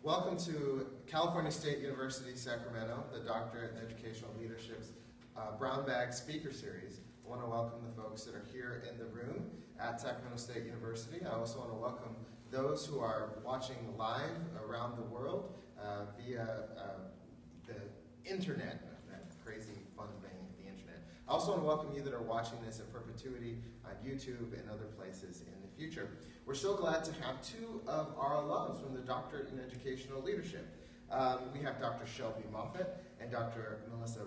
Welcome to California State University, Sacramento, the Doctorate in Educational Leadership's Brown Bag Speaker Series. I want to welcome the folks that are here in the room at Sacramento State University. I also want to welcome those who are watching live around the world via the internet, that crazy fun thing, the internet. I also want to welcome you that are watching this in perpetuity on YouTube and other places in the future. We're so glad to have two of our alums from the Doctorate in Educational Leadership. We have Dr. Shelby Moffatt and Dr.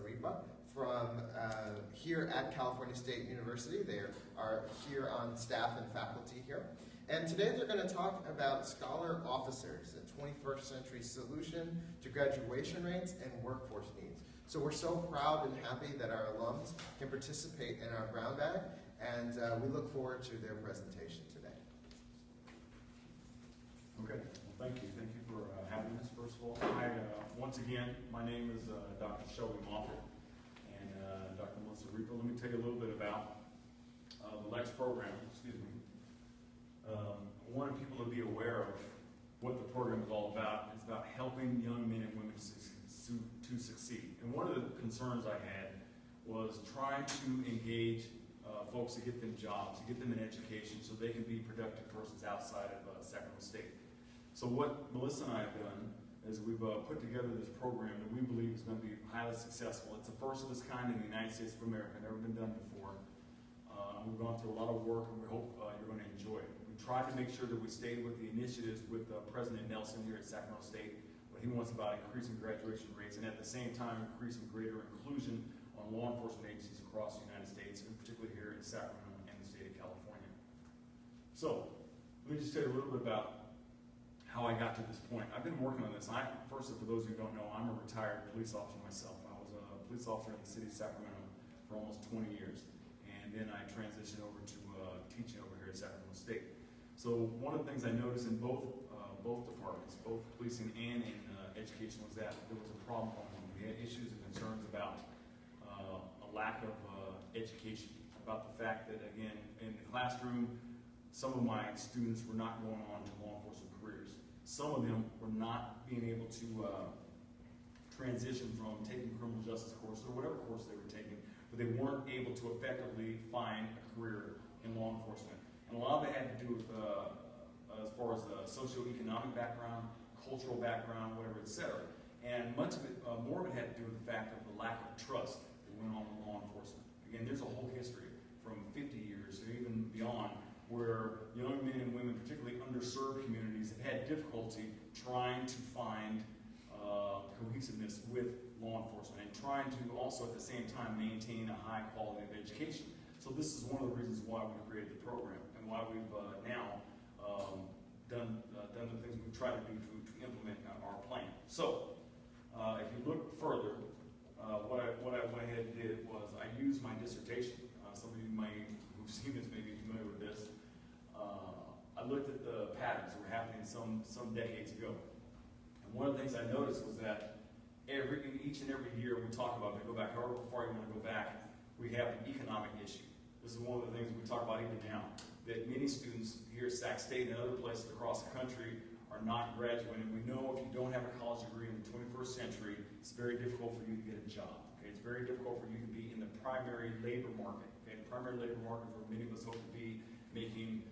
Repa from here at California State University. They are here on staff and faculty here. And today they're going to talk about scholar officers, a 21st century solution to graduation rates and workforce needs. So we're so proud and happy that our alums can participate in our Brown Bag, and we look forward to their presentation today. Okay, well, thank you. Thank you for having us, first of all. Once again, my name is Dr. Shelby Moffatt and Dr. Repa. Let me tell you a little bit about the LEX program. Excuse me. I wanted people to be aware of what the program is all about. It's about helping young men and women to succeed. And one of the concerns I had was trying to engage folks to get them jobs, to get them an education so they can be productive persons outside of Sacramento State. So what Melissa and I have done is we've put together this program that we believe is going to be highly successful. It's the first of its kind in the United States of America, never been done before. We've gone through a lot of work, and we hope you're going to enjoy it. We tried to make sure that we stayed with the initiatives with President Nelson here at Sacramento State, what he wants about increasing graduation rates and at the same time increasing greater inclusion on law enforcement agencies across the United States, and particularly here in Sacramento and the state of California. So, let me just tell you a little bit about how I got to this point. I've been working on this. First, for those who don't know, I'm a retired police officer myself. I was a police officer in the city of Sacramento for almost 20 years. And then I transitioned over to teaching over here at Sacramento State. So one of the things I noticed in both departments, both policing and in education, was that there was a problem going on. We had issues and concerns about a lack of education, about the fact that, again, in the classroom, some of my students were not going on to law enforcement careers. Some of them were not being able to transition from taking criminal justice courses or whatever course they were taking, but they weren't able to effectively find a career in law enforcement. And a lot of it had to do with, as far as the socioeconomic background, cultural background, whatever, etc. And much of it, more of it had to do with the fact of the lack of trust that went on with law enforcement. Again, there's a whole history from 50 years or even beyond where young men and women, particularly underserved communities, have had difficulty trying to find cohesiveness with law enforcement and trying to also at the same time maintain a high quality of education. So this is one of the reasons why we created the program and why we've now done the things we've tried to do to implement our plan. So if you look further, what I went ahead and did was I used my dissertation. Some of you who've seen this may be familiar with this. I looked at the patterns that were happening some decades ago. And one of the things I noticed was that each and every year we talk about, if we go back however far you want to go back, we have an economic issue. This is one of the things we talk about even now, that many students here at Sac State and other places across the country are not graduating. We know if you don't have a college degree in the 21st century, it's very difficult for you to get a job. Okay? It's very difficult for you to be in the primary labor market. Okay? The primary labor market where many of us hope to be making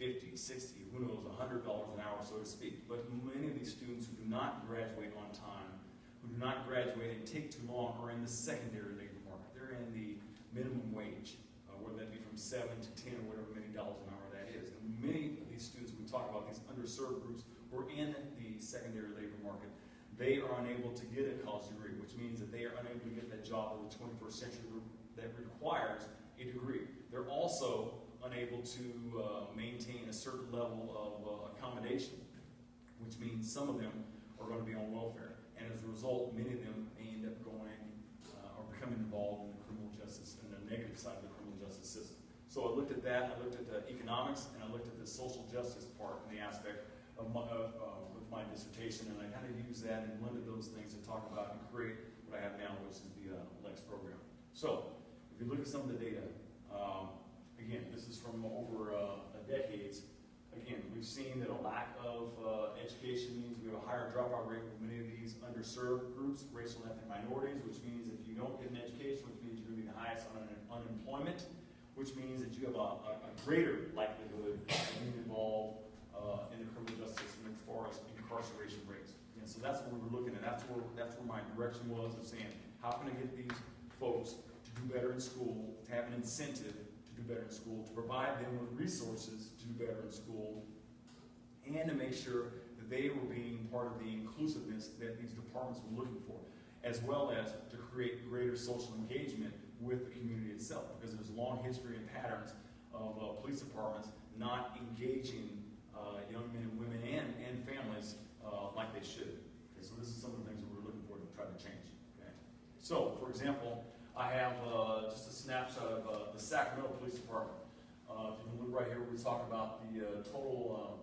$50, $60, who knows, $100 an hour, so to speak. But many of these students who do not graduate on time, who do not graduate and take too long, are in the secondary labor market. They're in the minimum wage, whether that be from 7 to 10 or whatever many dollars an hour that is. And many of these students, we talk about these underserved groups who are in the secondary labor market, they are unable to get a college degree, which means that they are unable to get that job in the 21st century that requires a degree. They're also unable to maintain a certain level of accommodation, which means some of them are going to be on welfare. And as a result, many of them may end up going or becoming involved in the criminal justice and the negative side of the criminal justice system. So I looked at that, I looked at the economics, and I looked at the social justice part and the aspect of with my dissertation, and I kind of used that and blended those things to talk about and create what I have now, which is the LEX program. So if you look at some of the data, again, this is from over decades. Again, we've seen that a lack of education means we have a higher higher dropout rate with many of these underserved groups, racial and ethnic minorities, which means if you don't get an education, which means you're going to be the highest on unemployment, which means that you have a greater likelihood of being involved in the criminal justice system as far as incarceration rates. And so that's what we were looking at. That's where my direction was, of saying, how can I get these folks to do better in school, to have an incentive to do better in school, to provide them with resources to do better in school, and to make sure that they were being part of the inclusiveness that these departments were looking for, as well as to create greater social engagement with the community itself, because there's a long history and patterns of police departments not engaging young men and women and families like they should. Okay, so this is some of the things that we're looking for to try to change. Okay? So, for example, I have just a snapshot of the Sacramento Police Department. If you can look right here, we talk about the total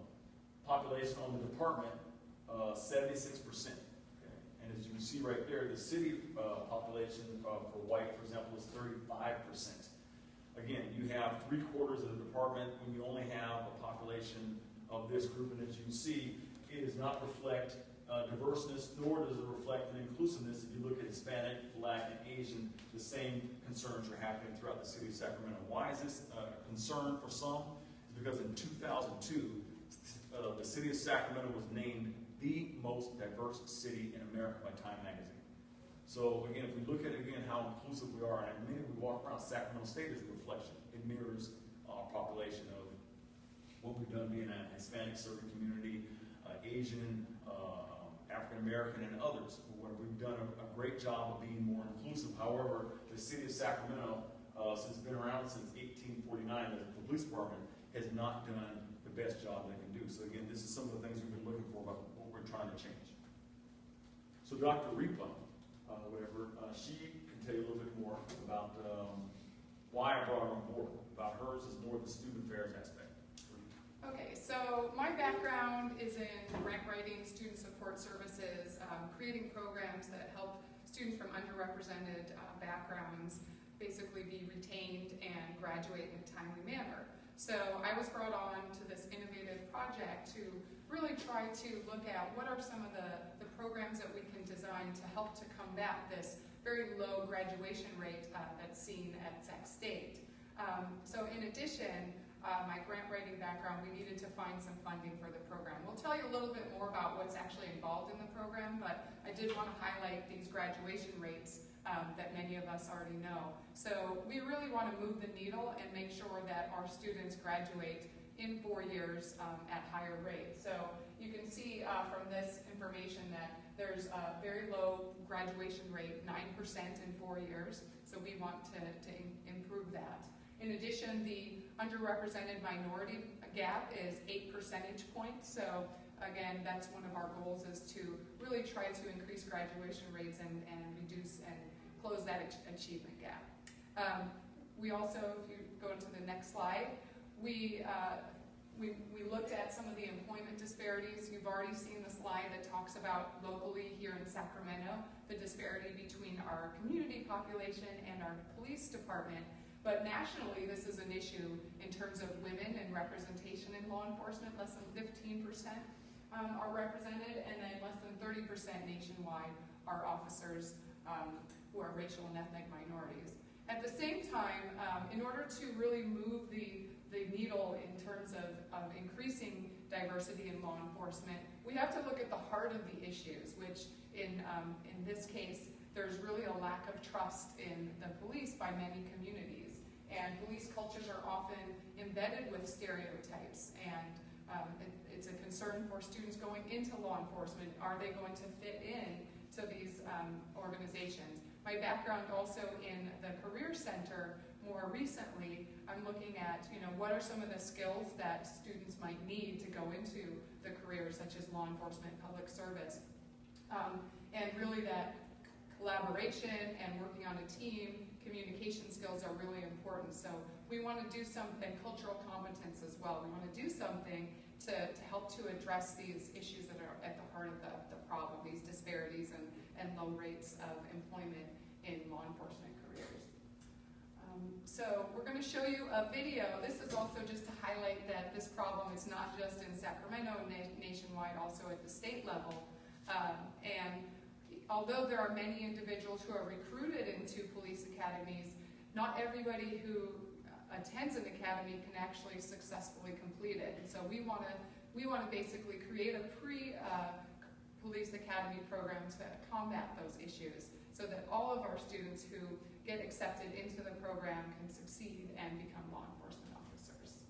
population on the department, 76%. Okay? And as you can see right there, the city population for white, for example, is 35%. Again, you have 3/4 of the department when you only have a population of this group, and as you can see, it does not reflect diverseness, nor does it reflect an inclusiveness. If you look at Hispanic, Black, and Asian, the same concerns are happening throughout the city of Sacramento. Why is this a concern for some? It's because in 2002, the city of Sacramento was named the most diverse city in America by Time Magazine. So again, if we look at again how inclusive we are, and many we walk around Sacramento State as a reflection, it mirrors our population of what we've done being a Hispanic serving community, Asian, African American, and others, where we've done a great job of being more inclusive. However, the city of Sacramento, since it's been around since 1849, the police department has not done the best job they can do. So again, this is some of the things we've been looking for about what we're trying to change. So Dr. Repa, she can tell you a little bit more about why I brought her on board. About hers is more the student affairs aspect. Okay, so my background is in grant writing, student support services, creating programs that help students from underrepresented backgrounds basically be retained and graduate in a timely manner. So I was brought on to this innovative project to really try to look at what are some of the programs that we can design to help to combat this very low graduation rate that's seen at Sac State. So in addition, my grant writing background, we needed to find some funding for the program. We'll tell you a little bit more about what's actually involved in the program, but I did want to highlight these graduation rates that many of us already know. So we really want to move the needle and make sure that our students graduate in 4 years at higher rates. So you can see from this information that there's a very low graduation rate, 9% in 4 years. So we want to improve that. In addition, the underrepresented minority gap is 8 percentage points. So again, that's one of our goals, is to really try to increase graduation rates and reduce and close that achievement gap. We also, if you go to the next slide, we looked at some of the employment disparities. You've already seen the slide that talks about locally here in Sacramento, the disparity between our community population and our police department. But nationally, this is an issue in terms of women and representation in law enforcement. Less than 15% are represented, and then less than 30% nationwide are officers who are racial and ethnic minorities. At the same time, in order to really move the needle in terms of increasing diversity in law enforcement, we have to look at the heart of the issues, which in this case, there's really a lack of trust in the police by many communities. And police cultures are often embedded with stereotypes, and it's a concern for students going into law enforcement. Are they going to fit in to these organizations? My background also in the Career Center, more recently, I'm looking at, what are some of the skills that students might need to go into the careers, such as law enforcement, public service, and really that collaboration and working on a team, communication skills are really important. So we want to do something, cultural competence as well. We want to do something to help to address these issues that are at the heart of the problem, these disparities and low rates of employment in law enforcement careers. So we're going to show you a video. This is also just to highlight that this problem is not just in Sacramento, nationwide, also at the state level. And although there are many individuals who are recruited into police academies, not everybody who attends an academy can actually successfully complete it. And so we want to basically create a police academy program to combat those issues, so that all of our students who get accepted into the program can succeed and become law enforcement officers.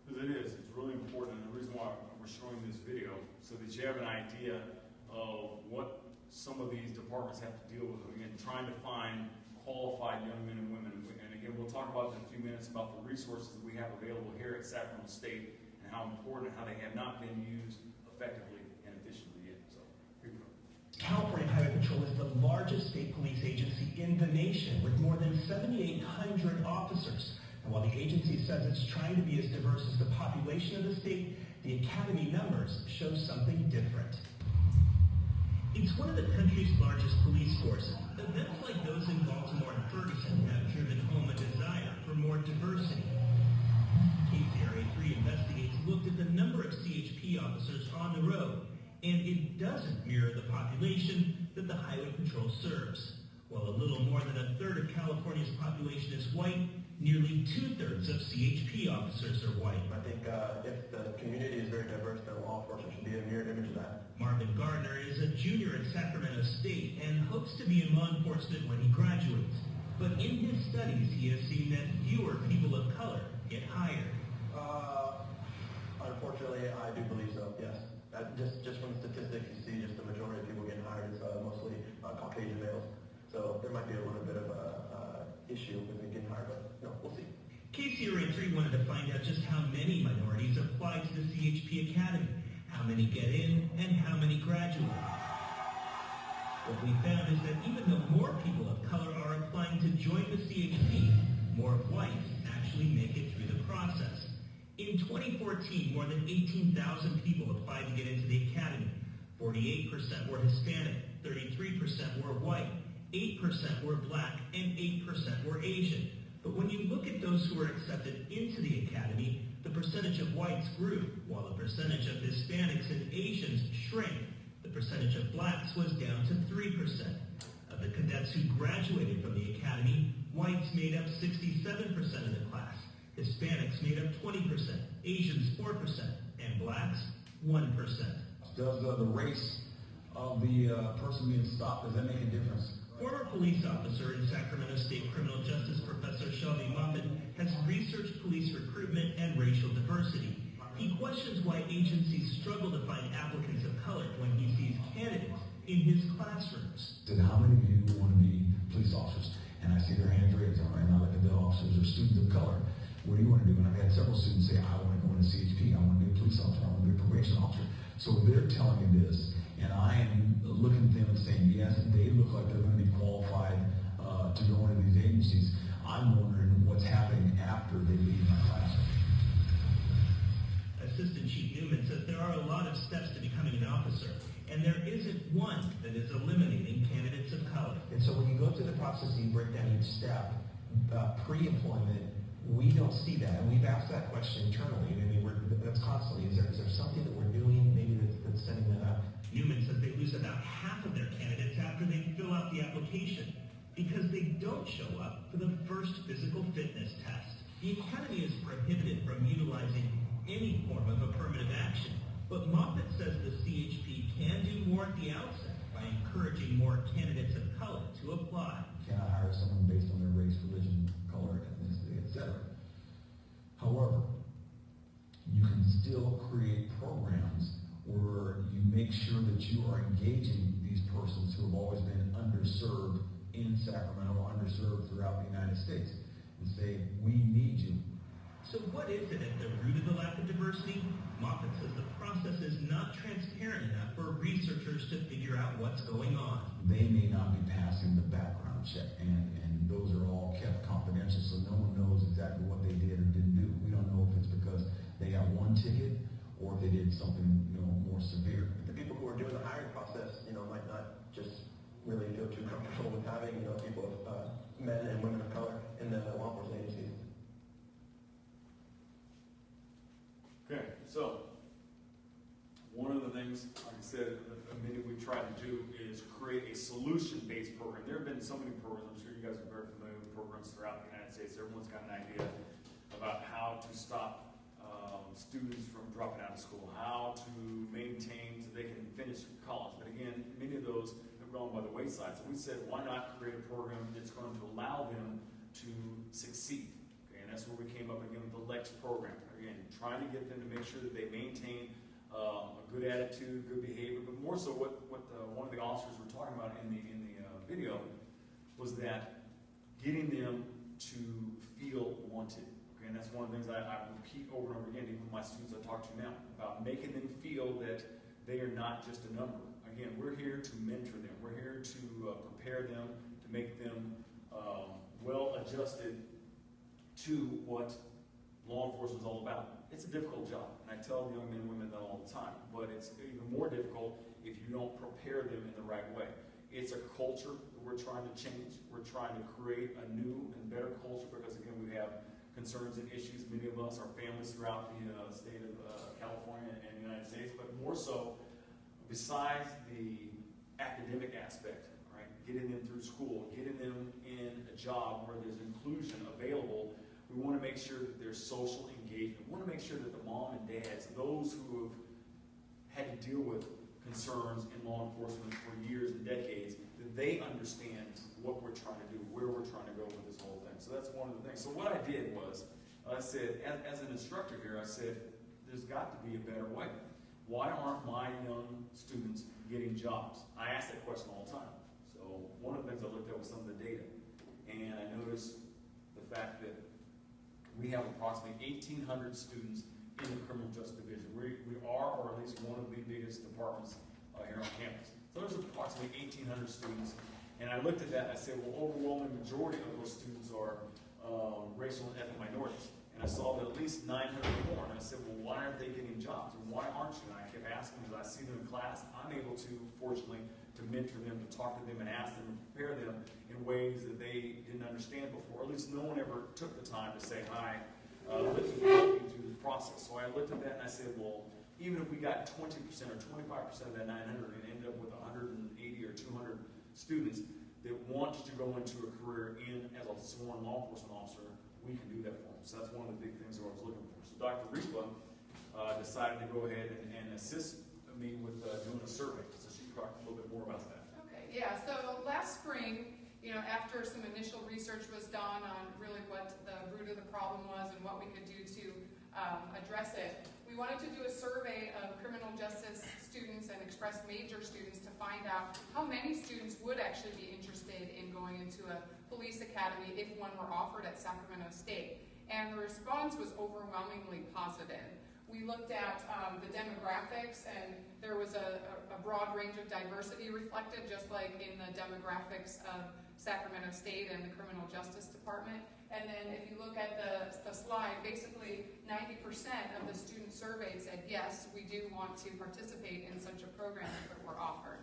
Because it's really important, and the reason why we're showing this video, so that you have an idea of what some of these departments have to deal with. Again, trying to find qualified young men and women. And again, we'll talk about in a few minutes about the resources that we have available here at Sacramento State and how important and how they have not been used effectively and efficiently yet. So, here we go. California Highway Patrol is the largest state police agency in the nation, with more than 7,800 officers. And while the agency says it's trying to be as diverse as the population of the state, the academy numbers show something different. It's one of the country's largest police forces. Events like those in Baltimore and Ferguson have driven home a desire for more diversity. KCRA 3 Investigates looked at the number of CHP officers on the road, and it doesn't mirror the population that the Highway Patrol serves. While a little more than a third of California's population is white, nearly 2/3 of CHP officers are white. I think if the community is very diverse, then law enforcement should be a mirror image of that. Marvin Gardner is a junior at Sacramento State and hopes to be in law enforcement when he graduates. But in his studies, he has seen that fewer people of color get hired. Unfortunately, I do believe so, yes. Just from the statistics, you see just the majority of people getting hired is mostly Caucasian males. So there might be a little bit of a issue with me getting hired, but no, we'll see. KCRA 3 wanted to find out just how many minorities apply to the CHP Academy, how many get in, and how many graduate. What we found is that even though more people of color are applying to join the CHP, more whites actually make it through the process. In 2014, more than 18,000 people applied to get into the academy. 48% were Hispanic, 33% were white, 8% were black, and 8% were Asian. But when you look at those who were accepted into the academy, the percentage of whites grew, while the percentage of Hispanics and Asians shrank. The percentage of blacks was down to 3%. Of the cadets who graduated from the academy, whites made up 67% of the class, Hispanics made up 20%, Asians 4%, and blacks 1%. Does the race of the person being stopped, does that make a difference? Former police officer and Sacramento State criminal justice professor Shelby Moffatt has researched police recruitment and racial diversity. He questions why agencies struggle to find applicants of color when he sees candidates in his classrooms. Then how many of you want to be police officers? And I see their hands raised, all right, and I look at the officers or students of color. What do you want to do? And I've had several students say, I want to go into CHP, I want to be a police officer, I want to be a probation officer. So they're telling me this, and I am looking at them and saying, yes, they look like they're going to be qualified to go into these agencies. I'm wondering what's happening after they leave my classroom. Assistant Chief Newman says there are a lot of steps to becoming an officer, and there isn't one that is eliminating candidates of color. And so when you go through the process and you break down each step, pre-employment, we don't see that. And we've asked that question internally. I mean, that's constantly, is there something that we're doing maybe that's setting that up? Newman says they lose about half of their candidates after they fill out the application because they don't show up for the first physical fitness test. The academy is prohibited from utilizing any form of affirmative action, but Moffatt says the CHP can do more at the outset by encouraging more candidates of color to apply. You cannot hire someone based on their race, religion, color, ethnicity, etc. However, you can still create programs where you make sure that you are engaging these persons who have always been underserved in Sacramento, underserved throughout the United States, and say, we need you. So what is it at the root of the lack of diversity? Moffatt says the process is not transparent enough for researchers to figure out what's going on. They may not be passing the background check, and those are all kept confidential, so no one knows exactly what they did or didn't do. We don't know if it's because they got one ticket or if they did something, more severe. The people who are doing the hiring process, might not just really feel too comfortable with having, people of men and women of color in the law enforcement agencies. Okay, so one of the things things, like I said, many we try to do is create a solution-based program. There have been so many programs, I'm sure you guys are very familiar with programs throughout the United States. Everyone's got an idea about how to stop students from dropping out of school, how to maintain so they can finish college. But again, many of those have gone by the wayside. So we said, why not create a program that's going to allow them to succeed? Okay, and that's where we came up again with the LEX program. Again, trying to get them to make sure that they maintain a good attitude, good behavior, but more so what one of the officers were talking about in the video was that getting them to feel wanted. Okay, and that's one of the things I repeat over and over again, even with my students I talk to now, about making them feel that they are not just a number. Again, we're here to mentor them. We're here to prepare them, to make them well adjusted to what law enforcement is all about. It's a difficult job, and I tell young men and women that all the time, but it's even more difficult if you don't prepare them in the right way. It's a culture that we're trying to change. We're trying to create a new and better culture because, again, we have concerns and issues. Many of us, our families throughout the state of California and the United States, but more so, besides the academic aspect, right? Getting them through school, getting them in a job where there's inclusion available. We want to make sure that there's social engagement. We want to make sure that the mom and dads, those who have had to deal with concerns in law enforcement for years and decades, that they understand what we're trying to do, where we're trying to go with this whole thing. So that's one of the things. So what I did was, I said, as an instructor here, I said, there's got to be a better way. Why aren't my young students getting jobs? I ask that question all the time. So one of the things I looked at was some of the data. And I noticed the fact that we have approximately 1,800 students in the criminal justice division. We are, or at least one of the biggest departments here on campus. So there's approximately 1,800 students. And I looked at that and I said, well, overwhelming majority of those students are racial and ethnic minorities. And I saw that at least 900 more. And I said, well, why aren't they getting jobs? And why aren't you? And I kept asking, as I see them in class, I'm able to, fortunately, to mentor them, to talk to them and ask them and prepare them in ways that they didn't understand before. Or at least no one ever took the time to say, hi, let me help you through this process. So I looked at that and I said, well, even if we got 20% or 25% of that 900 and ended up with 180 or 200 students that want to go into a career as a sworn law enforcement officer, we can do that for them. So that's one of the big things that I was looking for. So Dr. Repa decided to go ahead and assist me with doing a survey. So she can talk a little bit more about that. Okay, yeah. So last spring, after some initial research was done on really what the root of the problem was and what we could do to address it, we wanted to do a survey of criminal justice students and express major students to find out how many students would actually be interested in going into a police academy if one were offered at Sacramento State. And the response was overwhelmingly positive. We looked at the demographics, and there was a broad range of diversity reflected, just like in the demographics of Sacramento State and the Criminal Justice Department. And then if you look at the slide, basically 90% of the students surveyed said, yes, we do want to participate in such a program if it were offered.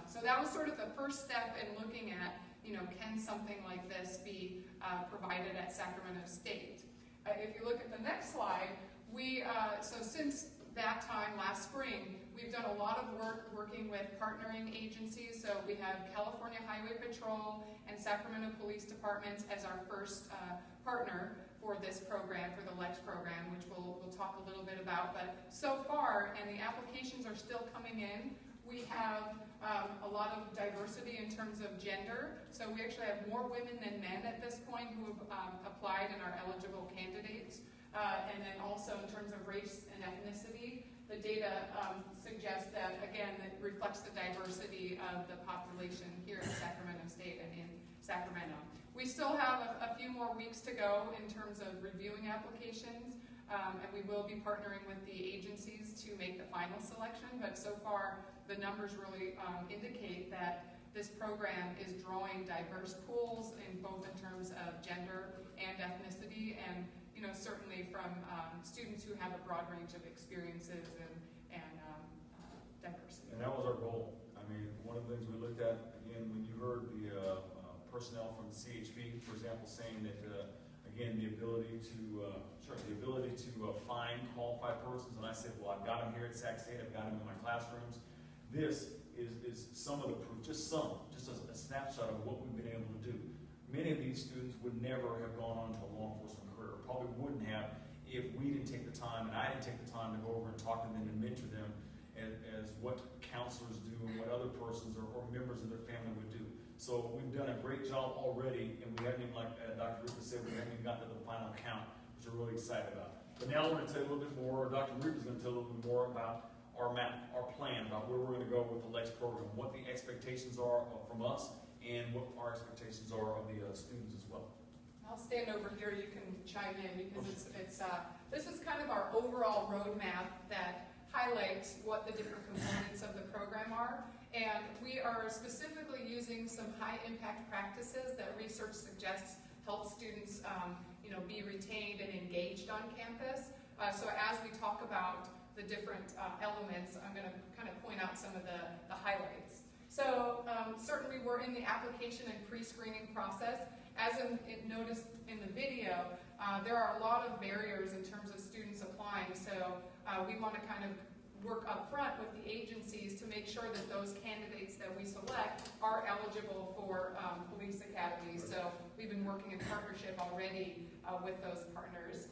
So that was sort of the first step in looking at, can something like this be provided at Sacramento State? If you look at the next slide, so since that time last spring, we've done a lot of work working with partnering agencies. So we have California Highway Patrol and Sacramento Police Departments as our first partner for this program, for the LEX program, which we'll talk a little bit about. But so far, and the applications are still coming in, we have a lot of diversity in terms of gender. So we actually have more women than men at this point who have applied and are eligible candidates. And then also in terms of race and ethnicity, the data suggests that, again, it reflects the diversity of the population here at Sacramento State and in Sacramento. We still have a few more weeks to go in terms of reviewing applications, and we will be partnering with the agencies to make the final selection, but so far the numbers really indicate that this program is drawing diverse pools in both in terms of gender and ethnicity, and certainly from students who have a broad range of experiences and diversity. And that was our goal. I mean, one of the things we looked at, again, when you heard the personnel from the CHP, for example, saying that, Again, the ability to find qualified persons. And I said, well, I've got them here at Sac State. I've got them in my classrooms. This is some of the proof, just a snapshot of what we've been able to do. Many of these students would never have gone on to a law enforcement career, probably wouldn't have if we didn't take the time, and I didn't take the time to go over and talk to them and mentor them as what counselors do and what other persons or members of their family would do. So we've done a great job already, and we haven't even, like Dr. Repa said, we haven't even got to the final count, which we're really excited about. But now I want to tell you a little bit more, Dr. Repa is going to tell you a little bit more about our map, our plan, about where we're going to go with the LEX program, what the expectations are from us, and what our expectations are of the students as well. I'll stand over here. You can chime in because this is kind of our overall roadmap that highlights what the different components of the program are. And we are specifically using some high-impact practices that research suggests help students be retained and engaged on campus. So as we talk about the different elements, I'm going to kind of point out some of the highlights. So certainly we're in the application and pre-screening process. As noticed in the video, there are a lot of barriers in terms of students applying. So we want to kind of work up front with the agencies to make sure that those candidates that we select are eligible for police academies. So we've been working in partnership already with those partners.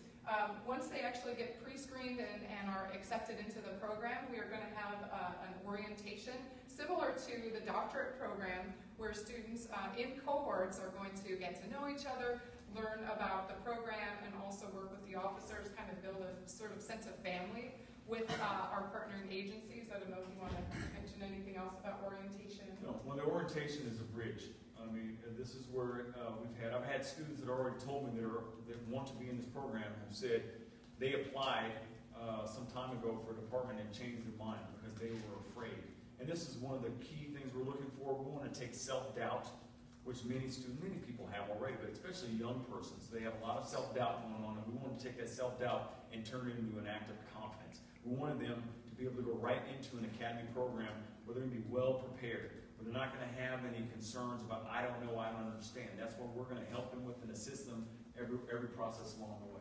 Once they actually get pre-screened and are accepted into the program, we are going to have an orientation similar to the doctorate program, where students in cohorts are going to get to know each other, learn about the program, and also work with the officers, kind of build a sort of sense of family with our partnering agencies. I don't know if you want to mention anything else about orientation. No, well, the orientation is a bridge. I mean, this is where I've had students that already told me that want to be in this program who said they applied some time ago for a department and changed their mind because they were afraid. And this is one of the key things we're looking for. We want to take self-doubt, which many people have already, but especially young persons. They have a lot of self-doubt going on, and we want to take that self-doubt and turn it into an act of confidence. We wanted them to be able to go right into an academy program where they're going to be well prepared, where they're not going to have any concerns about, I don't know, I don't understand. That's what we're going to help them with and assist them every process along the way.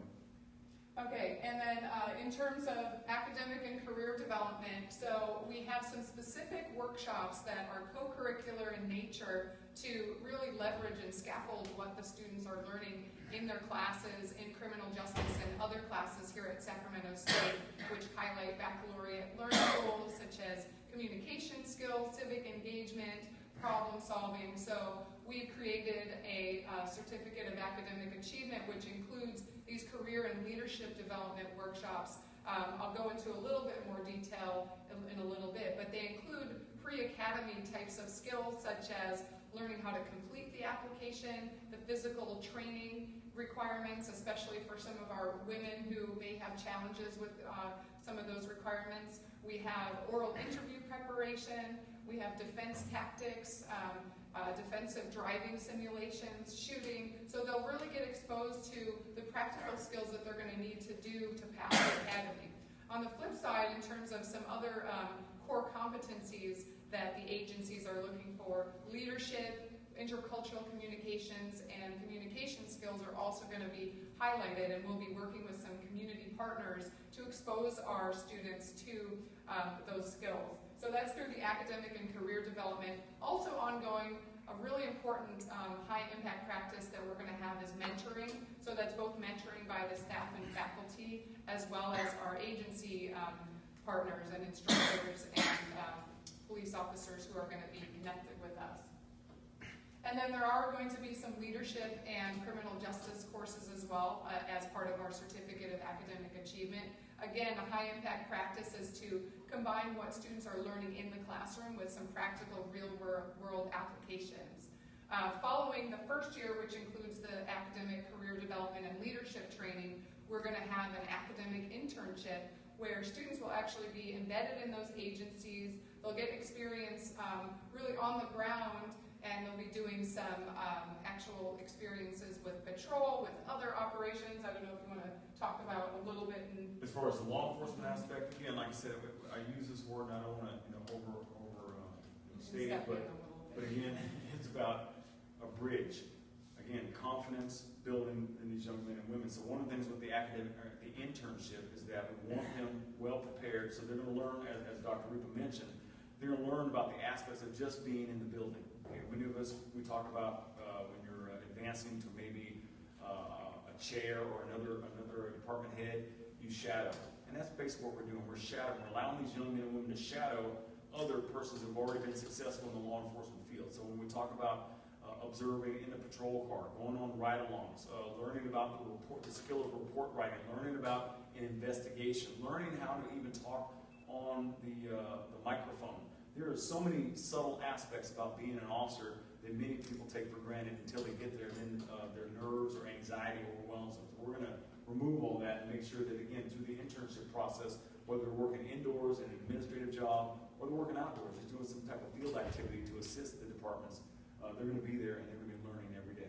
Okay, and then in terms of academic and career development, so we have some specific workshops that are co-curricular in nature to really leverage and scaffold what the students are learning in their classes in criminal justice and other classes here at Sacramento State, which highlight baccalaureate learning goals such as communication skills, civic engagement, problem solving. So we've created a certificate of academic achievement, which includes these career and leadership development workshops. I'll go into a little bit more detail in a little bit, but they include pre-academy types of skills such as learning how to complete the application, the physical training requirements, especially for some of our women who may have challenges with some of those requirements. We have oral interview preparation, we have defense tactics, defensive driving simulations, shooting, so they'll really get exposed to the practical skills that they're going to need to do to pass the academy. On the flip side, in terms of some other core competencies that the agencies are looking for, leadership, intercultural communications, and communication skills are also going to be highlighted, and we'll be working with some community partners to expose our students to those skills. So that's through the academic and career development. Also ongoing, a really important high-impact practice that we're going to have is mentoring. So that's both mentoring by the staff and faculty, as well as our agency partners and instructors and police officers who are going to be connected with us. And then there are going to be some leadership and criminal justice courses as well as part of our Certificate of Academic Achievement. Again, a high-impact practice is to combine what students are learning in the classroom with some practical real-world applications. Following the first year, which includes the academic career development and leadership training, we're going to have an academic internship where students will actually be embedded in those agencies. They'll get experience really on the ground, and they'll be doing some actual experiences with patrol, with other operations. I don't know if you want to talk about a little bit. As far as the law enforcement aspect, again, like I said, I use this word, and I don't want to overstate it, but again, it's about a bridge. Again, confidence, building in these young men and women. So one of the things with the academic, or the internship, is that we want them well prepared. So they're going to learn, as Dr. Repa mentioned, they're going to learn about the aspects of just being in the building. Okay, many of us, we talk about when you're advancing to maybe a chair or another department head, you shadow. And that's basically what we're doing. We're shadowing. We're allowing these young men and women to shadow other persons who have already been successful in the law enforcement field. So when we talk about observing in the patrol car, going on ride-alongs, learning about the skill of report writing, learning about an investigation, learning how to even talk on the microphone. There are so many subtle aspects about being an officer that many people take for granted until they get there, and then their nerves or anxiety overwhelms them. So we're going to remove all that and make sure that, again, through the internship process, whether they're working indoors in an administrative job or they're working outdoors, just doing some type of field activity to assist the departments, they're going to be there and they're going to be learning every day.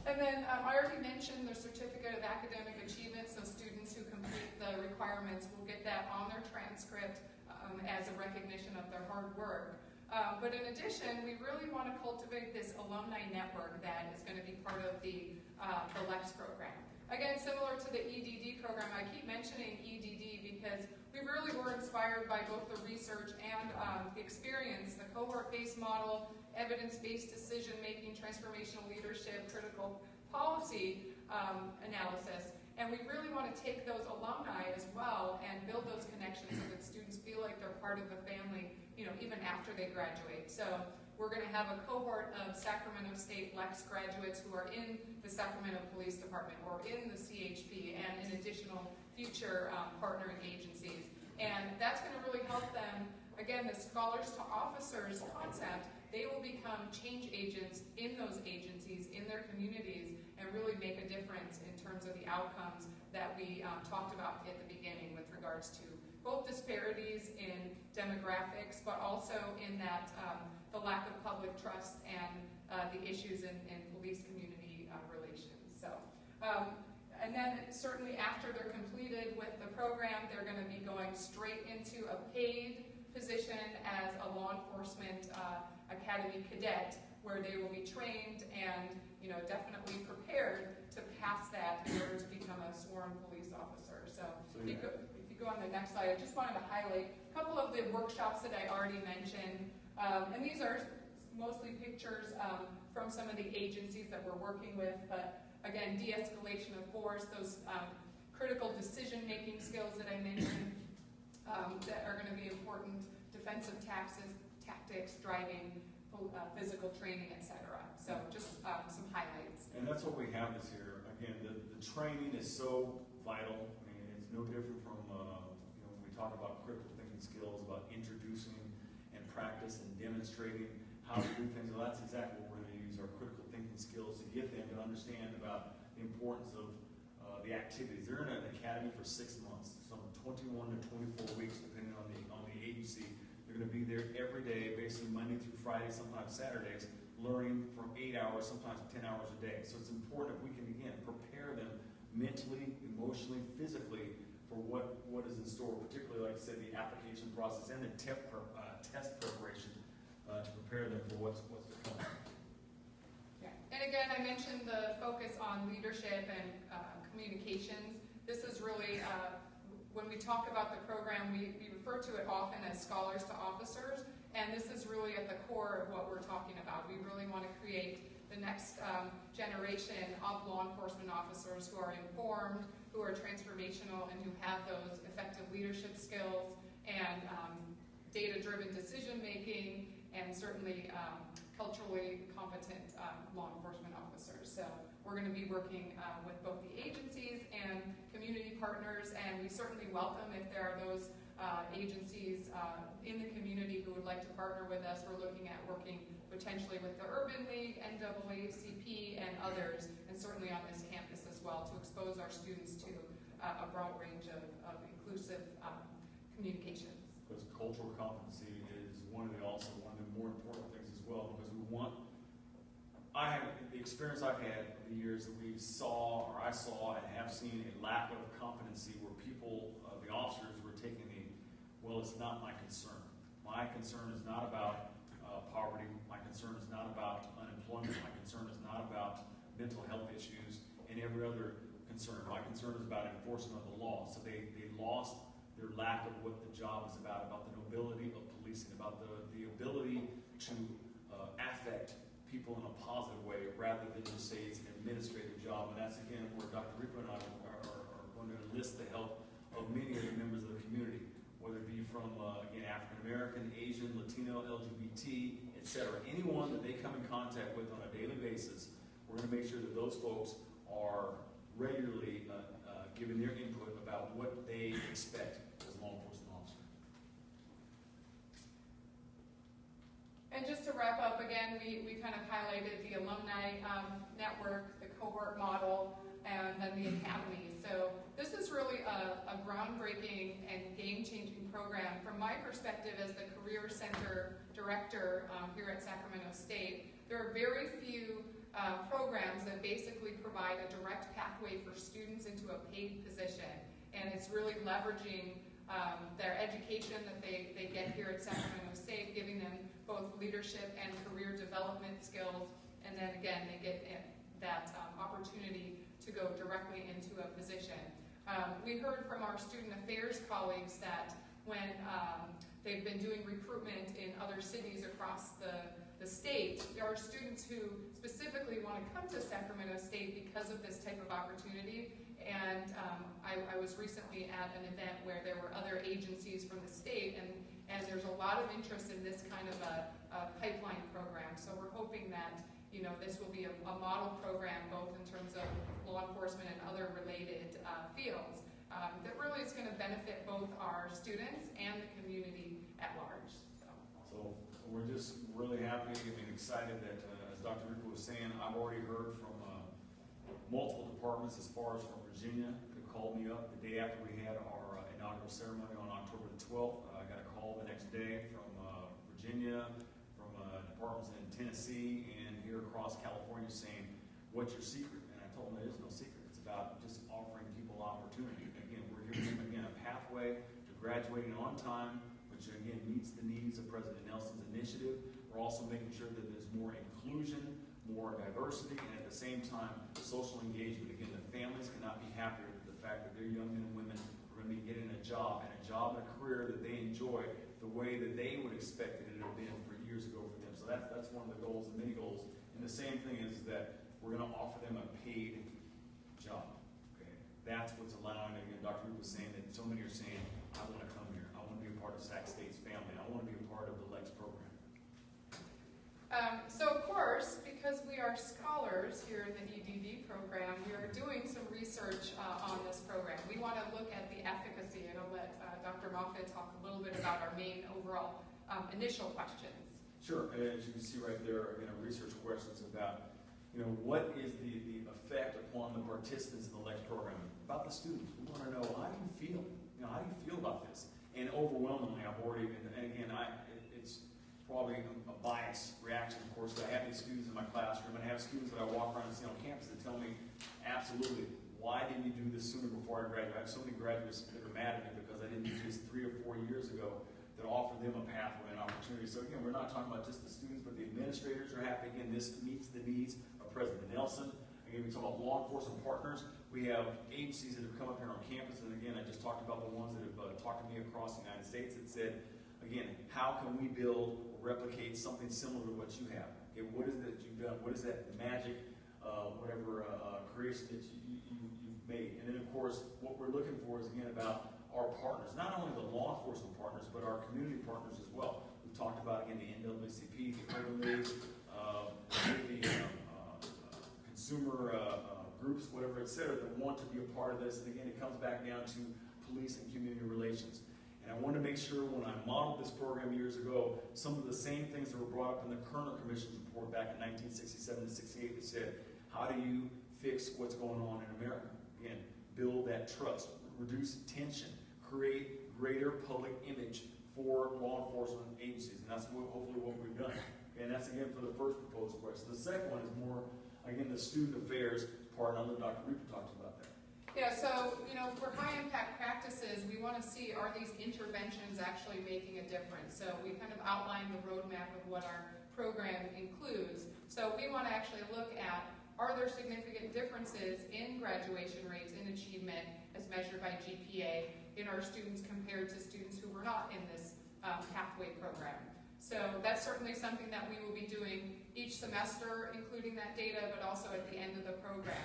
And then I already mentioned the certificate of academic achievement, so students who complete the requirements will get that on their transcript as a recognition of their hard work. But in addition, we really want to cultivate this alumni network that is going to be part of the LEX program. Again, similar to the EDD program, I keep mentioning EDD because we really were inspired by both the research and the experience, the cohort-based model, evidence-based decision-making, transformational leadership, critical policy analysis. And we really want to take those alumni as well and build those connections so that students feel like they're part of the family, even after they graduate. So we're going to have a cohort of Sacramento State LEX graduates who are in the Sacramento Police Department or in the CHP and in additional future partnering agencies. And that's going to really help them, again, the scholars to officers concept, they will become change agents in those agencies, in their communities, and really make a difference in terms of the outcomes that we talked about at the beginning with regards to both disparities in demographics, but also in that the lack of public trust and the issues in police-community relations. So, and then certainly after they're completed with the program, they're going to be going straight into a paid position as a law enforcement academy cadet, where they will be trained and definitely prepared to pass that in order to become a sworn police officer. So if you go on the next slide, I just wanted to highlight a couple of the workshops that I already mentioned. And these are mostly pictures from some of the agencies that we're working with, but again, de-escalation of force, those critical decision-making skills that I mentioned that are going to be important, defensive tactics, driving, physical training, etc. So just some highlights. And that's what we have this year. Again, the training is so vital. I mean, it's no different from when we talk about critical thinking skills, about introducing and practice and demonstrating how to do things. Well, that's exactly what we're going to use, our critical thinking skills, to get them to understand about the importance of the activities. They're in an academy for 6 months, some 21 to 24 weeks, depending on the agency. They're going to be there every day, basically Monday through Friday, sometimes Saturdays, learning from 8 hours, sometimes 10 hours a day. So it's important if we can, again, prepare them mentally, emotionally, physically for what is in store, particularly, like I said, the application process and the test preparation to prepare them for what's to come. Yeah. And again, I mentioned the focus on leadership and communications. This is really, when we talk about the program, we refer to it often as scholars to officers, and this is really at the core of what we're talking about. We really want to create the next generation of law enforcement officers who are informed, who are transformational, and who have those effective leadership skills and data-driven decision-making, and certainly culturally competent law enforcement officers. So we're going to be working with both the agencies and community partners, and we certainly welcome if there are those agencies in the community who would like to partner with us. We're looking at working potentially with the Urban League, NAACP, and others, and certainly on this campus as well, to expose our students to a broad range of inclusive communications. Because cultural competency is one of the more important things as well, because the experience I've had over the years that I saw and have seen a lack of competency where people, the officers, were taking it's not my concern. My concern is not about poverty. My concern is not about unemployment. My concern is not about mental health issues, and every other concern. My concern is about enforcement of the law. So they lost their lack of what the job is about the nobility of policing, about the ability to affect people in a positive way rather than just say it's an administrative job. And that's, again, where Dr. Repa and I are going to enlist the help of many of the members of the community, whether it be from, again, African American, Asian, Latino, LGBT, etc. Anyone that they come in contact with on a daily basis, we're going to make sure that those folks are regularly giving their input about what they expect as a law enforcement officer. And just to wrap up, again, we kind of highlighted the alumni network, the cohort model, and then the academy. So this is really a groundbreaking and game-changing program. From my perspective as the Career Center Director here at Sacramento State, there are very few programs that basically provide a direct pathway for students into a paid position. And it's really leveraging their education that they get here at Sacramento State, giving them both leadership and career development skills, and then again, they get that opportunity to go directly into a position. We heard from our student affairs colleagues that when they've been doing recruitment in other cities across the state, there are students who specifically want to come to Sacramento State because of this type of opportunity. And I was recently at an event where there were other agencies from the state, and there's a lot of interest in this kind of a pipeline program. So we're hoping that this will be a model program, both in terms of law enforcement and other related fields, that really is going to benefit both our students and the community at large. So we're just really happy and excited that, as Dr. Repa was saying, I've already heard from multiple departments as far as from Virginia that called me up the day after we had our inaugural ceremony on October the 12th. I got a call the next day from Virginia, from departments in Tennessee, and here across California saying, what's your secret? And I told them there is no secret. It's about just offering people opportunity. Again, we're giving them, again, a pathway to graduating on time, which again meets the needs of President Nelson's initiative. We're also making sure that there's more inclusion, more diversity, and at the same time, social engagement. Again, the families cannot be happier with the fact that their young men and women are going to be getting a job and a career that they enjoy the way that they would expect it to have been for years ago for them. So that's one of the goals, the many goals. And the same thing is that we're going to offer them a paid job. Okay, that's what's allowing. Again, Dr. Repa was saying that so many are saying, I want to come here. I want to be a part of Sac State's family. I want to be a part of the LEX program. So of course, because we are scholars here in the EDD program, we are doing some research on this program. We want to look at the efficacy, and I'll let Dr. Moffatt talk a little bit about our main overall initial questions. Sure, as you can see right there, research questions about, what is the effect upon the participants in the LEX program? About the students, we want to know, how do you feel? How do you feel about this? And overwhelmingly, I've already been, and again, it's probably a biased reaction, of course, but I have these students in my classroom, and I have students that I walk around and see on campus that tell me, absolutely, why didn't you do this sooner before I graduated? I have so many graduates that are mad at me because I didn't do this 3 or 4 years ago that offered them a pathway and opportunity. So again, we're not talking about just the students, but the administrators are happy. Again, this meets the needs of President Nelson. Again, we talk about law enforcement partners. We have agencies that have come up here on campus, and again, I just talked about the ones that have talked to me across the United States that said, again, how can we build or replicate something similar to what you have? Okay, what is it that you've done? What is that magic, creation that you've made? And then, of course, what we're looking for is, again, about our partners, not only the law enforcement partners, but our community partners as well. We've talked about, again, the NAACP, the Urban League, the consumer groups, whatever, et cetera, that want to be a part of this. And again, it comes back down to police and community relations. And I want to make sure when I modeled this program years ago, some of the same things that were brought up in the Kerner Commission's report back in 1967 to 68 that said, how do you fix what's going on in America? Again, build that trust, reduce tension, create greater public image for law enforcement agencies. And that's hopefully what we've done. And that's, again, for the first proposed question. The second one is more, again, the student affairs part, and I'll let Dr. Repa talk about that. Yeah, so, for high-impact practices, we want to see, are these interventions actually making a difference? So we kind of outlined the roadmap of what our program includes. So we want to actually look at, are there significant differences in graduation rates, in achievement, as measured by GPA, in our students compared to students who were not in this pathway program. So that's certainly something that we will be doing each semester, including that data, but also at the end of the program.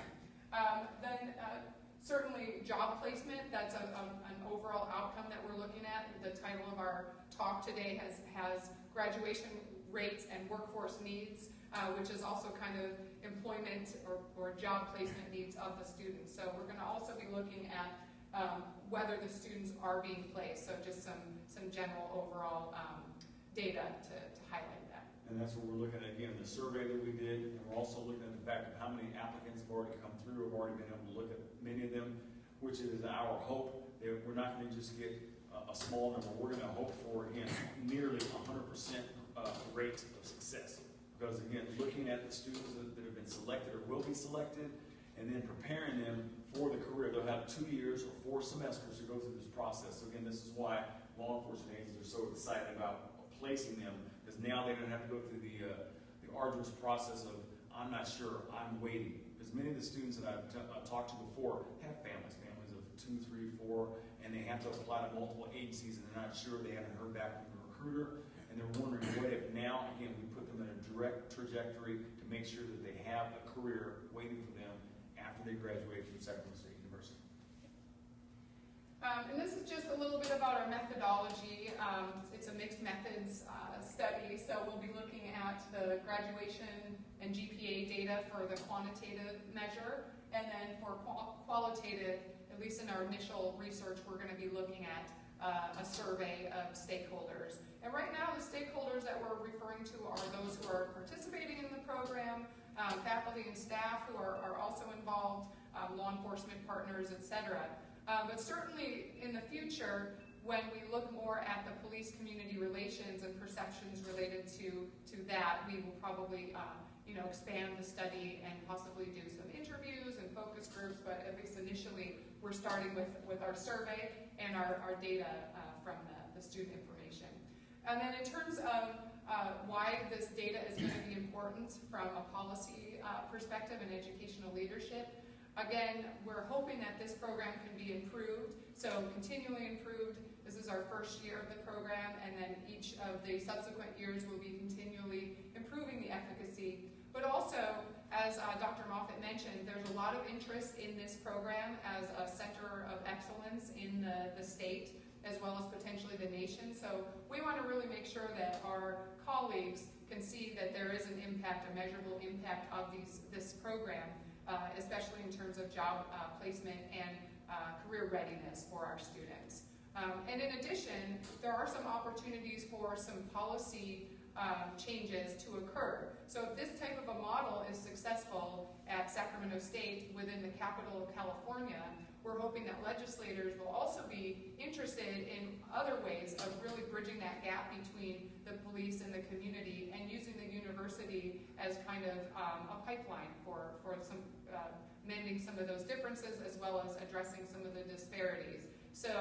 Certainly job placement, that's an overall outcome that we're looking at. The title of our talk today has graduation rates and workforce needs, which is also kind of employment or job placement needs of the students. So we're going to also be looking at whether the students are being placed, so just some general overall data to highlight that. And that's what we're looking at, again, the survey that we did, and we're also looking at the fact of how many applicants have already come through. We've already been able to look at many of them, which is our hope that we're not going to just get a small number. We're going to hope for, again, nearly 100% rate of success. Because, again, looking at the students that have been selected or will be selected, and then preparing them for the career. They'll have 2 years or 4 semesters to go through this process. So, again, this is why law enforcement agents are so excited about placing them, because now they don't have to go through the arduous process of, I'm not sure, I'm waiting. Because many of the students that I've talked to before have families of 2, 3, 4, and they have to apply to multiple agencies, and they're not sure, they haven't heard back from the recruiter, and they're wondering what if now, again, we put them in a direct trajectory to make sure that they have a career waiting for them after they graduate from Sacramento State University. And this is just a little bit about our methodology. It's a mixed methods study, so we'll be looking at the graduation and GPA data for the quantitative measure, and then for qualitative, at least in our initial research, we're going to be looking at a survey of stakeholders. And right now, the stakeholders that we're referring to are those who are participating in the program, faculty and staff who are also involved, law enforcement partners, etc. But certainly in the future, when we look more at the police-community relations and perceptions related to that, we will probably expand the study and possibly do some interviews and focus groups, but at least initially we're starting with our survey and our data from the student information. And then in terms of why this data is going to be important from a policy perspective and educational leadership, again, we're hoping that this program can be improved, so continually improved. This is our first year of the program, and then each of the subsequent years will be continually improving the efficacy. But also, as Dr. Moffatt mentioned, there's a lot of interest in this program as a center of excellence in the state, as well as potentially the nation. So we want to really make sure that our colleagues can see that there is an impact, a measurable impact of this program, especially in terms of job placement and career readiness for our students. And in addition, there are some opportunities for some policy changes to occur. So if this type of a model is successful at Sacramento State within the capital of California, we're hoping that legislators will also be interested in other ways of really bridging that gap between the police and the community, and using the university as kind of a pipeline for some mending some of those differences, as well as addressing some of the disparities. So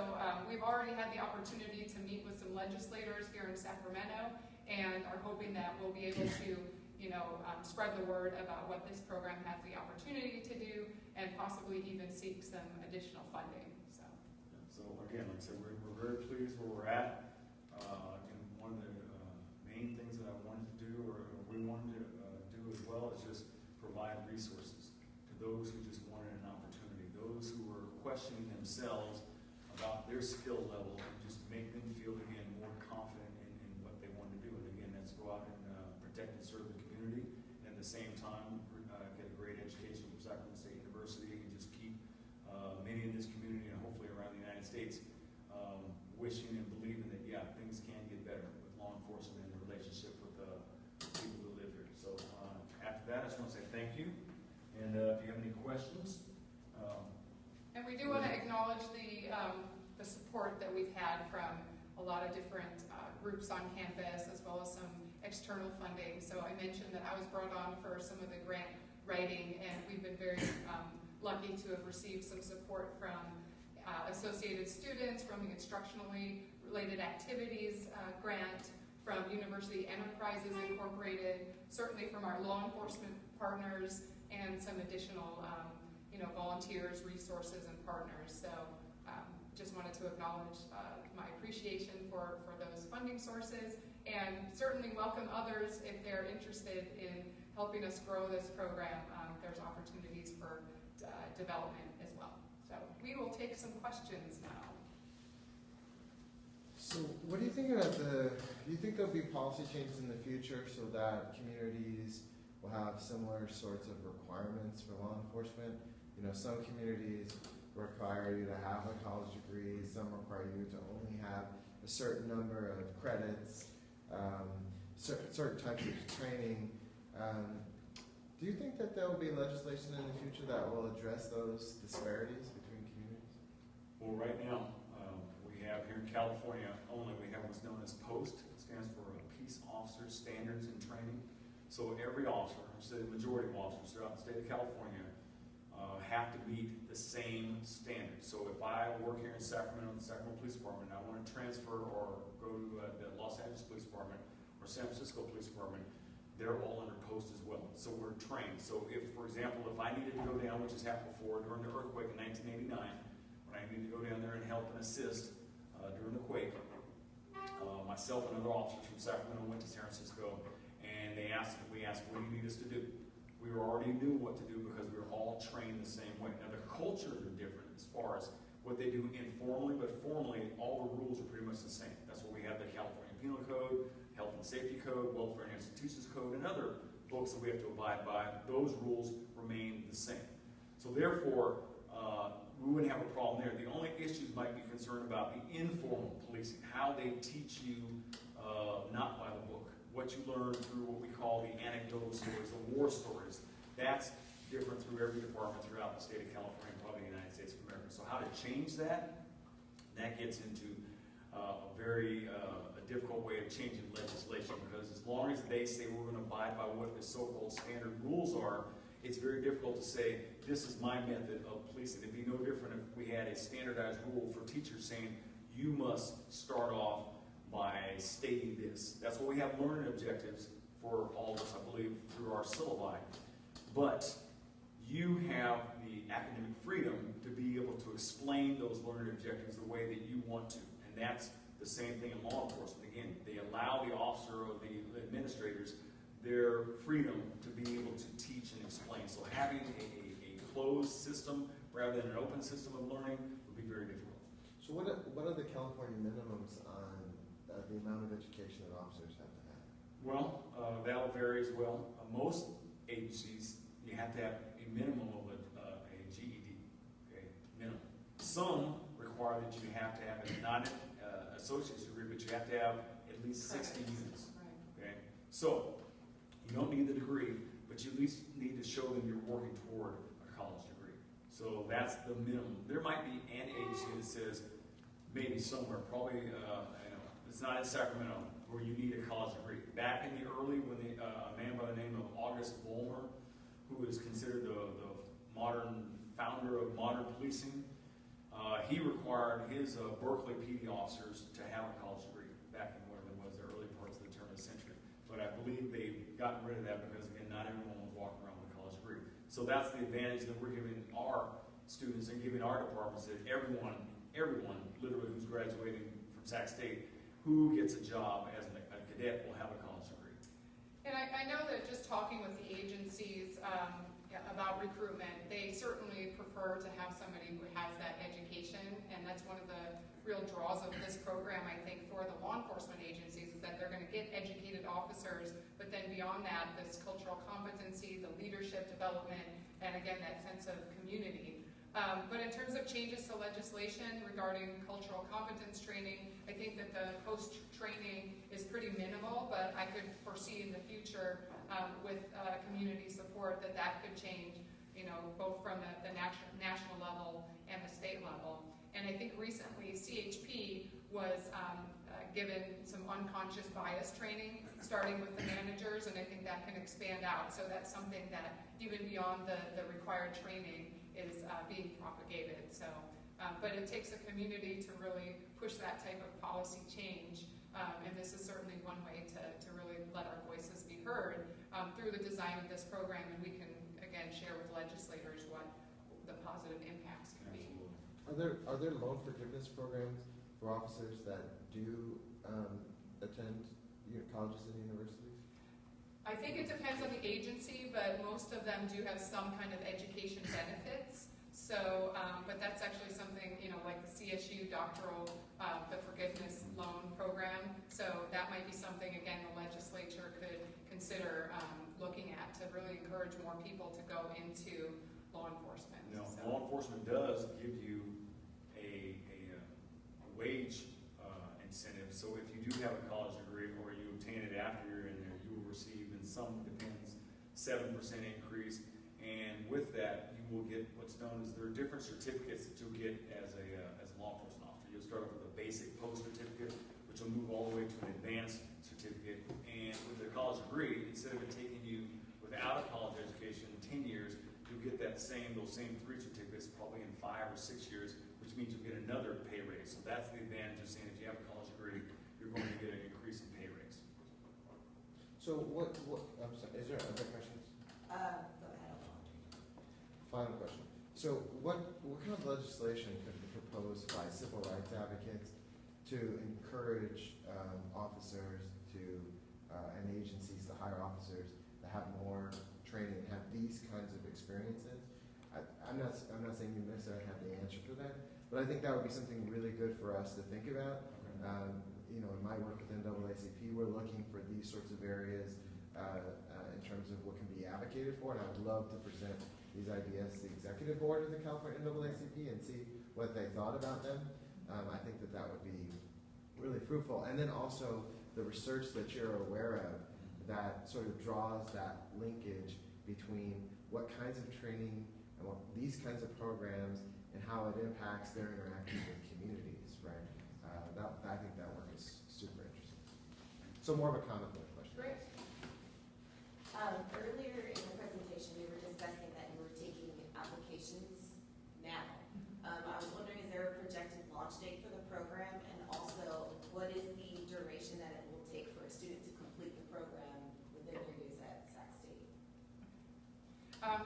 we've already had the opportunity to meet with some legislators here in Sacramento, and are hoping that we'll be able to spread the word about what this program has the opportunity to do, and possibly even seek some additional funding. So again, like I said, we're very pleased where we're at. And one of the main things that I wanted to do, or we wanted to do as well, is just provide resources to those who just wanted an opportunity, those who were questioning themselves about their skill level, and just make them feel, again, more confident in what they want to do. And again, that's go out and protect and serve the community, and at the same time get a great education from Sacramento State University, and just keep many in this community, and hopefully around the United States, wishing and believing that, yeah, things can get better with law enforcement and the relationship with the people who live here. So after that, I just want to say thank you, and if you have any questions. And we do want to acknowledge the support that we've had from a lot of different groups on campus, as well as some external funding. So I mentioned that I was brought on for some of the grant writing, and we've been very lucky to have received some support from associated students, from the instructionally related activities grant, from University Enterprises Incorporated, certainly from our law enforcement partners, and some additional volunteers, resources, and partners. So just wanted to acknowledge my appreciation for those funding sources, and certainly welcome others if they're interested in helping us grow this program. There's opportunities for development as well. So we will take some questions now. So what do you think about do you think there'll be policy changes in the future so that communities will have similar sorts of requirements for law enforcement? Some communities require you to have a college degree, some require you to only have a certain number of credits, certain types of training. Do you think that there will be legislation in the future that will address those disparities between communities? Well, right now, we have here in California only, we have what's known as POST. It stands for Peace Officer Standards and Training. So every officer, or say the majority of officers throughout the state of California, have to meet the same standards. So if I work here in Sacramento, the Sacramento Police Department, and I want to transfer or go to the Los Angeles Police Department or San Francisco Police Department, they're all under POST as well. So we're trained. So if, for example, if I needed to go down, which has happened before during the earthquake in 1989, when I needed to go down there and help and assist during the quake, myself and other officers from Sacramento went to San Francisco, and we asked, what do you need us to do? We already knew what to do because we were all trained the same way. Now, the cultures are different as far as what they do informally, but formally, all the rules are pretty much the same. That's why we have the California Penal Code, Health and Safety Code, Welfare and Institutions Code, and other books that we have to abide by. Those rules remain the same. So therefore, we wouldn't have a problem there. The only issues might be concerned about the informal policing, how they teach you not by the book, what you learn through what we call the anecdotal stories, the war stories. That's different through every department throughout the state of California, probably the United States of America. So how to change that, that gets into a very difficult way of changing legislation, because as long as they say we're going to abide by what the so-called standard rules are, it's very difficult to say, this is my method of policing. It'd be no different if we had a standardized rule for teachers saying, you must start off by stating this. That's why we have learning objectives for all of us, I believe, through our syllabi. But you have the academic freedom to be able to explain those learning objectives the way that you want to. And that's the same thing in law enforcement. Again, they allow the officer or the administrators their freedom to be able to teach and explain. So having a closed system rather than an open system of learning would be very difficult. So what are the California minimums on the amount of education that officers have to have? Well, that'll vary as well. Most agencies, you have to have a minimum of a GED, okay, minimum. Some require that you have to have not an associate's degree, but you have to have at least 60 units. Okay, so you don't need the degree, but you at least need to show them you're working toward a college degree. So that's the minimum. There might be an agency that says maybe somewhere, probably it's not in Sacramento, where you need a college degree. Back in the early, when a man by the name of August Vollmer, who is considered the modern founder of modern policing, he required his Berkeley PD officers to have a college degree back in whatever it was, the early parts of the turn of the century. But I believe they've gotten rid of that because, again, not everyone was walking around with a college degree. So that's the advantage that we're giving our students and giving our departments, that everyone literally who's graduating from Sac State, who gets a job as a cadet will have a college degree. And I know that just talking with the agencies about recruitment, they certainly prefer to have somebody who has that education, and that's one of the real draws of this program, I think, for the law enforcement agencies, is that they're going to get educated officers, but then beyond that, this cultural competency, the leadership development, and again, that sense of community. But in terms of changes to legislation regarding cultural competence training, I think that the post-training is pretty minimal, but I could foresee in the future with community support that could change, both from the national level and the state level. And I think recently CHP was given some unconscious bias training, starting with the managers, and I think that can expand out. So that's something that even beyond the required training is being propagated. So, but it takes a community to really push that type of policy change, and this is certainly one way to really let our voices be heard through the design of this program, and we can again, share with legislators what the positive impacts can be. Are there loan forgiveness programs for officers that do attend colleges and universities? I think it depends on the agency, but most of them do have some kind of education benefits. So, but that's actually something, like the CSU doctoral, the forgiveness loan program. So that might be something, again, the legislature could consider looking at to really encourage more people to go into law enforcement. Law enforcement does give you a wage incentive. So if you do have a college degree or you obtain it after you're in there, you will receive, in some depends, 7% increase. And with that, you will get what's known as, there are different certificates that you'll get as a law enforcement officer. You'll start off with a basic post certificate, which will move all the way to an advanced certificate. And with a college degree, instead of it taking you without a college education 10 years, you'll get those same 3 certificates probably in 5 or 6 years, which means you'll get another pay raise. So that's the advantage of saying if you have a college degree, you're going to get an increase in pay raise. So I'm sorry, is there other questions? Go ahead. Final question. So what kind of legislation could be proposed by civil rights advocates to encourage officers and agencies to hire officers to have more training and have these kinds of experiences? I'm not saying you necessarily have the answer for that, but I think that would be something really good for us to think about. In my work with NAACP, we're looking for these sorts of areas in terms of what can be advocated for, and I would love to present these ideas to the executive board of the California NAACP and see what they thought about them. I think that would be really fruitful. And then also the research that you're aware of that sort of draws that linkage between what kinds of training and what these kinds of programs and how it impacts their interactions with communities, right? I think that work is super interesting. So more of a comment than a question. Great. Earlier in the presentation, you were discussing that you were taking applications now. I was wondering, is there a projected launch date for the program? And also, what is the duration that it will take for a student to complete the program within your use at Sac State?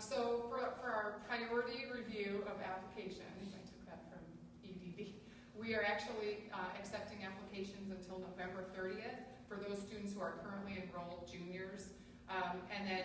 So for our priority review of applications, I took that from EDB, we are actually accepting applications until November 30th for those students who are currently enrolled juniors. And then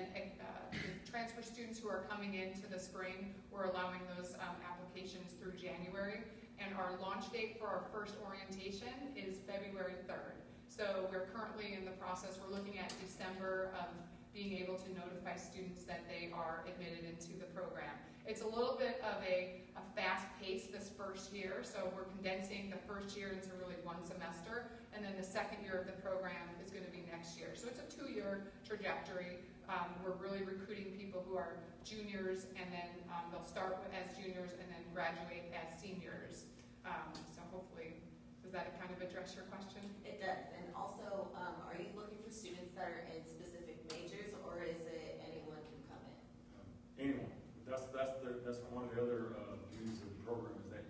transfer students who are coming into the spring, we're allowing those applications through January. And our launch date for our first orientation is February 3rd. So we're currently in the process, we're looking at December of being able to notify students that they are admitted into the program. It's a little bit of a fast pace this first year, so we're condensing the first year into really one semester, and then the second year of the program is going to be next year. So it's a 2-year trajectory. We're really recruiting people who are juniors, and then they'll start as juniors and then graduate as seniors. So hopefully, does that kind of address your question? It does. And also, are you looking for students that are in specific majors, or is it anyone can come in? Anyone. That's one of the other beauties of the program is that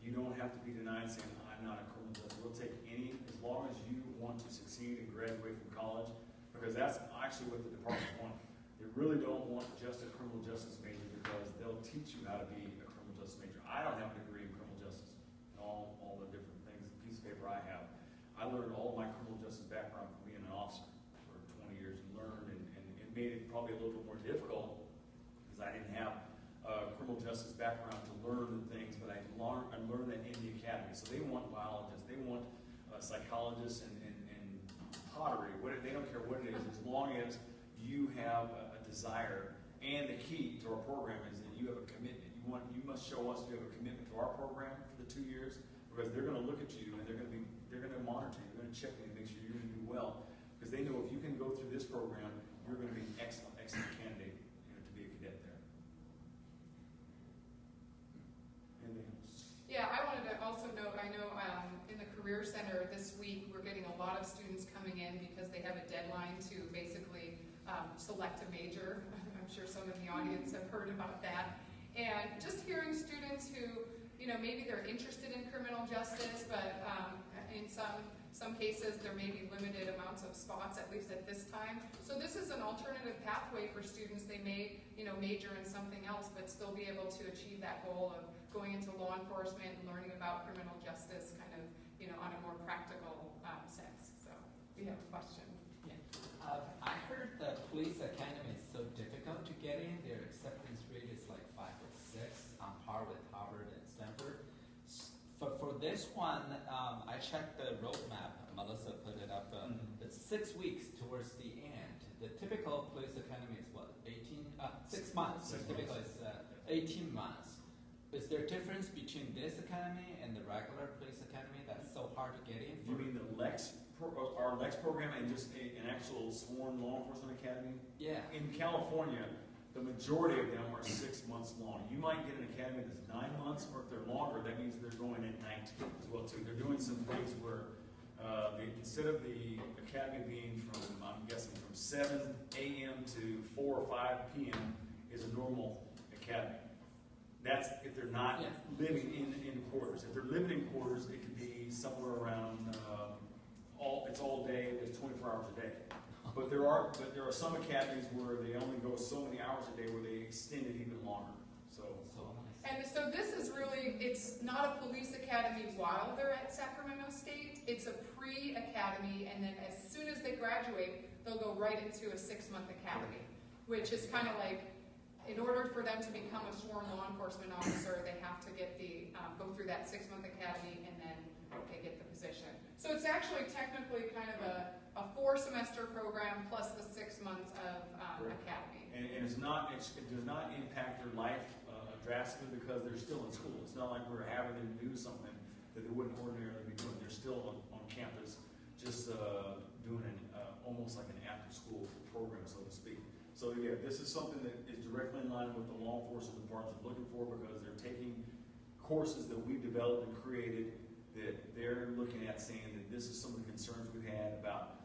you don't have to be denied saying, I'm not a criminal justice. We'll take any, as long as you want to succeed and graduate from college, because that's actually what the departments want. They really don't want just a criminal justice major because they'll teach you how to be a criminal justice major. I don't have a degree in criminal justice and all the different things, the piece of paper I have. I learned all my criminal justice background from being an officer for 20 years and learned, and it made it probably a little bit more difficult because I didn't have a criminal justice background to learn the things, but I learned that in the academy. So they want biologists, they want psychologists and pottery. They don't care what it is, as long as you have a desire. And the key to our program is that you have a commitment. You must show us you have a commitment to our program for the 2 years, because they're going to look at you and they're going to monitor you. They're going to check you and make sure you're going to do well, because they know if you can go through this program, you're going to be an excellent candidate to be a cadet there. Yeah, I wanted to also note, I know in the Career Center this week, we're getting a lot of students coming in because they have a deadline to basically select a major. I'm sure some in the audience have heard about that. And just hearing students who, maybe they're interested in criminal justice, but in some cases there may be limited amounts of of spots, at least at this time. So this is an alternative pathway for students. They may, major in something else, but still be able to achieve that goal of going into law enforcement and learning about criminal justice kind of, on a more practical sense. So we have a question. I heard the police academy is so difficult to get in. Their acceptance rate is like 5 or 6, on par with Harvard and Stanford. For this one, I checked the roadmap. Melissa put it up. It's 6 weeks towards the end. The typical police academy is what, 6 months. The typical is 18 months. Is there a difference between this academy and the regular police academy that's so hard to get in? You mean the our LEX program and just an actual sworn law enforcement academy? Yeah. In California, the majority of them are 6 months long. You might get an academy that's 9 months, or if they're longer, that means they're going at night as well too. They're doing some things where instead of the academy being from, I'm guessing, from 7 a.m. to 4 or 5 p.m. is a normal academy. That's if they're not living in quarters. If they're living in quarters, it could be somewhere around it's all day. There's 24 hours a day. But there are some academies where they only go so many hours a day, where they extend it even longer. And so this is really, it's not a police academy while they're at Sacramento State. It's a pre-academy, and then as soon as they graduate, they'll go right into a 6-month academy, which is kind of like, in order for them to become a sworn law enforcement officer, they have to get go through that 6-month academy, and then they get the position. So it's actually technically kind of a 4-semester program plus the 6 months of academy. And it does not impact their life drastically, because they're still in school. It's not like we're having them do something that they wouldn't ordinarily be doing. They're still on campus, just doing almost like an after-school program, so to speak. So yeah, this is something that is directly in line with the law enforcement department is looking for, because they're taking courses that we've developed and created that they're looking at, saying that this is some of the concerns we've had about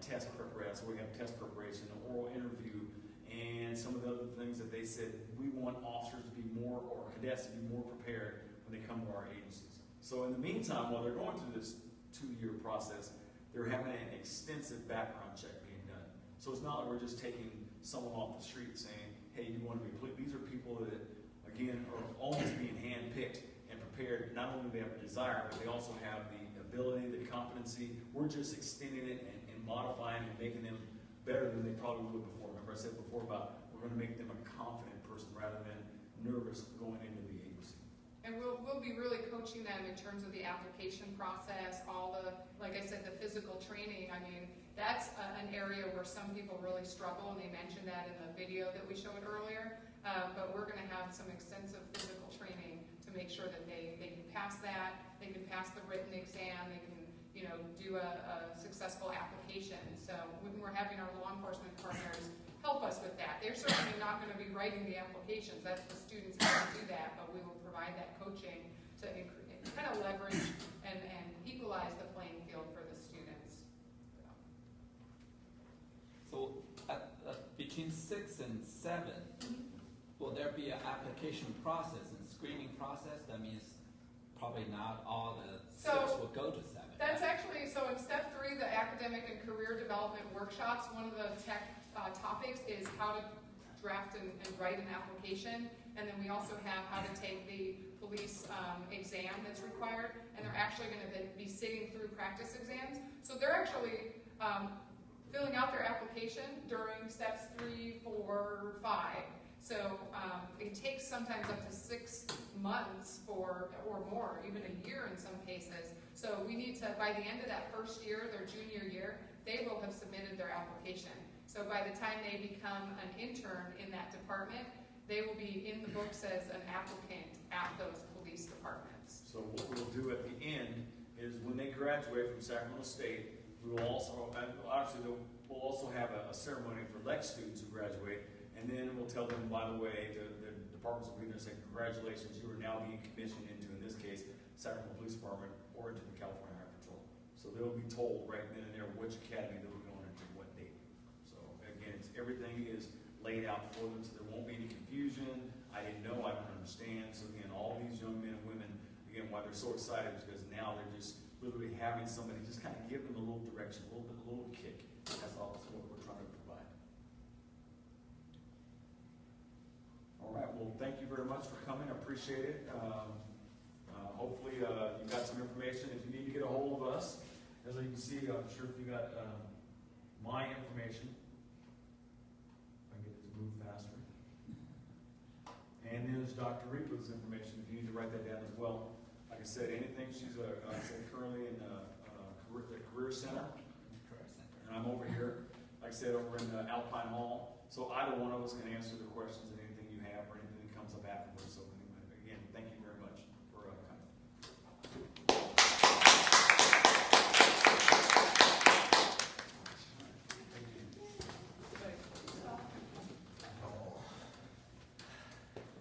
test preparation. So we have test preparation, an oral interview, and some of the other things that they said we want officers to be more, or cadets to be more prepared when they come to our agencies. So in the meantime, while they're going through this 2-year process, they're having an extensive background check being done. So it's not like we're just taking someone off the street saying, hey, you want to be police. These are people that, again, are almost being handpicked and prepared. Not only do they have a desire, but they also have the ability, the competency. We're just extending it and modifying and making them better than they probably would before. Remember I said before about we're going to make them a confident person rather than nervous going into the agency. And we'll be really coaching them in terms of the application process, all the, like I said, the physical training. I mean, that's an area where some people really struggle, and they mentioned that in the video that we showed earlier. But we're going to have some extensive physical training to make sure that they can pass that, they can pass the written exam, they can do a successful application. So when we're having our law enforcement partners help us with that. They're certainly not going to be writing the applications. That's the students have to do that, but we will provide that coaching to kind of leverage and equalize the playing field for the students. So between 6 and 7, will there be an application process and screening process? That means probably not all the 6 will go to 7. That's actually, so in step 3, the academic and career development workshops, one of the tech topics is how to draft and write an application, and then we also have how to take the police exam that's required, and they're actually going to be sitting through practice exams. So they're actually filling out their application during steps 3, 4, 5. So it takes sometimes up to 6 months or more, even a year in some cases. So we need to, by the end of that first year, their junior year, they will have submitted their application. So by the time they become an intern in that department, they will be in the books as an applicant at those police departments. So what we'll do at the end is when they graduate from Sacramento State, we will also, obviously we'll also have a ceremony for LEX students who graduate, and then we'll tell them, by the way, the departments will be there and say, congratulations, you are now being commissioned into, in this case, Sacramento Police Department or into the California Highway Patrol. So they'll be told right then and there which academy they'll be going into what date. So again, everything is laid out for them, so there won't be any confusion. I didn't know, I don't understand. So again, all these young men and women, again, why they're so excited is because now they're just literally having somebody just kind of give them a little direction, a little kick. appreciate it. Hopefully you got some information. If you need to get a hold of us, as you can see, I'm sure if you got my information, if I can get it to move faster. And then there's Dr. Repa's information, if you need to write that down as well. Like I said, anything, she's currently in the Career Center, and I'm over here, like I said, over in Alpine Hall. So either one of us can answer the questions and anything you have or anything that comes up afterwards. So